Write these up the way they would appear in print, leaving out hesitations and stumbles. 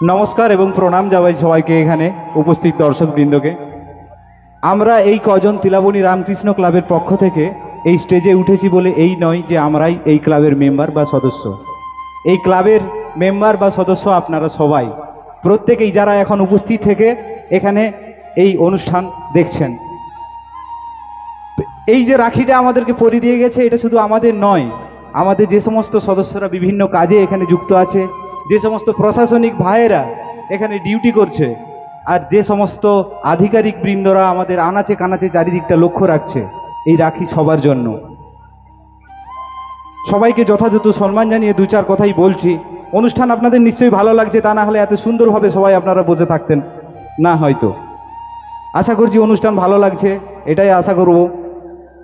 নমস্কার এবং প্রণাম জানাই সবাইকে, এখানে উপস্থিত দর্শকবৃন্দকে। আমরা এই কজন তিলাবনী রামকৃষ্ণ ক্লাবের পক্ষ থেকে এই স্টেজে উঠেছি বলে এই নয় যে আমরাই এই ক্লাবের মেম্বার বা সদস্য। এই ক্লাবের মেম্বার বা সদস্য আপনারা সবাই, প্রত্যেকেই যারা এখন উপস্থিত থেকে এখানে এই অনুষ্ঠান দেখছেন। এই যে রাখিটা আমাদেরকে পরিয়ে দিয়ে গেছে, এটা শুধু আমাদের নয়, আমাদের যে সমস্ত সদস্যরা বিভিন্ন কাজে এখানে যুক্ত আছে, যে সমস্ত প্রশাসনিক ভাইয়েরা এখানে ডিউটি করছে, আর যে সমস্ত আধিকারিক বৃন্দরা আমাদের আনাচে কানাচে চারিদিকটা লক্ষ্য রাখছে, এই রাখি সবার জন্য। সবাইকে যথাযথ সম্মান জানিয়ে দু চার কথাই বলছি। অনুষ্ঠান আপনাদের নিশ্চয়ই ভালো লাগছে, তা না হলে এত সুন্দরভাবে সবাই আপনারা বসে থাকতেন না হয়তো। আশা করছি অনুষ্ঠান ভালো লাগছে, এটাই আশা করব।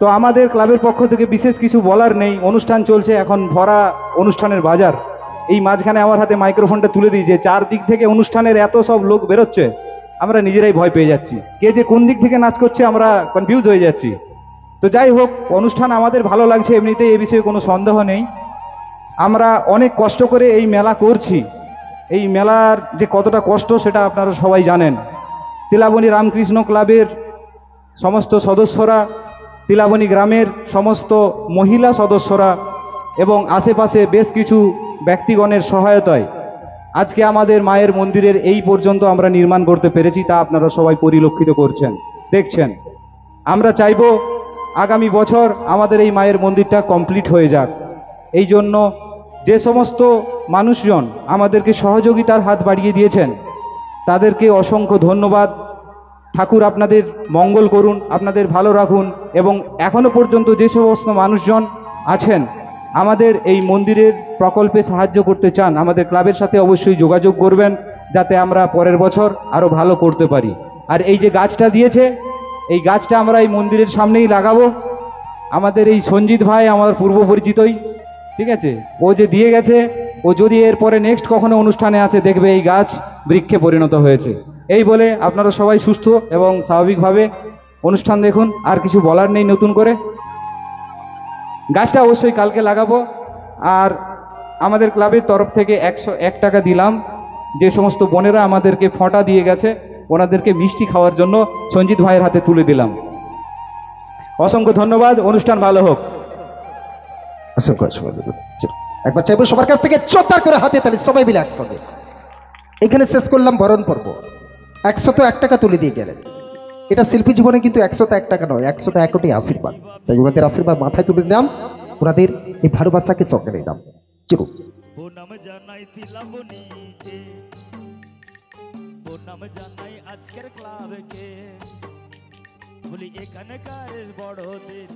তো আমাদের ক্লাবের পক্ষ থেকে বিশেষ কিছু বলার নেই, অনুষ্ঠান চলছে, এখন ভরা অনুষ্ঠানের বাজার। এই মাঝখানে আমার হাতে মাইক্রোফোনটা তুলে দিয়েছে, চারদিক থেকে অনুষ্ঠানের এত সব লোক বেরোচ্ছে, আমরা নিজেরাই ভয় পেয়ে যাচ্ছি, কে যে কোন দিক থেকে নাচ করছে আমরা কনফিউজ হয়ে যাচ্ছি। তো যাই হোক, অনুষ্ঠান আমাদের ভালো লাগছে, এমনিতেই এ বিষয়ে কোনো সন্দেহ নেই। আমরা অনেক কষ্ট করে এই মেলা করছি, এই মেলার যে কতটা কষ্ট সেটা আপনারা সবাই জানেন। তিলাবনী রামকৃষ্ণ ক্লাবের সমস্ত সদস্যরা, তিলাবনী গ্রামের সমস্ত মহিলা সদস্যরা এবং আশেপাশে বেশ কিছু ব্যক্তিগণের সহায়তায় আজকে আমাদের মায়ের মন্দিরের এই পর্যন্ত আমরা নির্মাণ করতে পেরেছি, তা আপনারা সবাই পরিলক্ষিত করছেন, দেখছেন। আমরা চাইব আগামী বছর আমাদের এই মায়ের মন্দিরটা কমপ্লিট হয়ে যাক। এই জন্য যে সমস্ত মানুষজন আমাদেরকে সহযোগিতার হাত বাড়িয়ে দিয়েছেন তাদেরকে অসংখ্য ধন্যবাদ। ঠাকুর আপনাদের মঙ্গল করুন, আপনাদের ভালো রাখুন, এবং এখনো পর্যন্ত যে সমস্ত মানুষজন আছেন আমাদের এই মন্দিরের প্রকল্পে সাহায্য করতে চান, আমাদের ক্লাবের সাথে অবশ্যই যোগাযোগ করবেন, যাতে আমরা পরের বছর আরও ভালো করতে পারি। আর এই যে গাছটা দিয়েছে, এই গাছটা আমরা এই মন্দিরের সামনেই লাগাবো। আমাদের এই সঞ্জিত ভাই আমার পূর্ব পরিচিতই, ঠিক আছে, ও যে দিয়ে গেছে, ও যদি এরপরে নেক্সট কখনো অনুষ্ঠানে আসে দেখবে এই গাছ বৃক্ষে পরিণত হয়েছে। এই বলে আপনারা সবাই সুস্থ এবং স্বাভাবিকভাবে অনুষ্ঠান দেখুন। আর কিছু বলার নেই নতুন করে। গাছটা অবশ্যই কালকে লাগাবো। আর আমাদের ক্লাবের তরফ থেকে 101 টাকা দিলাম, যে সমস্ত বোনেরা আমাদেরকে ফোঁটা দিয়ে গেছে ওনাদেরকে মিষ্টি খাওয়ার জন্য সঞ্জিত ভাইয়ের হাতে তুলে দিলাম। অসংখ্য ধন্যবাদ, অনুষ্ঠান ভালো হোক। একবার চাইবো সবার কাছ থেকে জোরদার করে হাতে তালি, সবাই মিলে একসঙ্গে। এখানে শেষ করলাম বরণ পর্ব। 101 টাকা তুলে দিয়ে গেলেন। এটা শিল্পী জীবনে কিন্তু 101 টাকা নয়, 101 কোটি আশীর্বাদ। তাই ওনাদের আশীর্বাদ মাথায় তুলে দিলাম, ওনাদের এই ভালোবাসাকে চোখে নিলাম। চিরু নাম জানাই তিলাবনীকে, নাম জানাই আজকের ক্লাবকে, বলি এখানকার বড়দের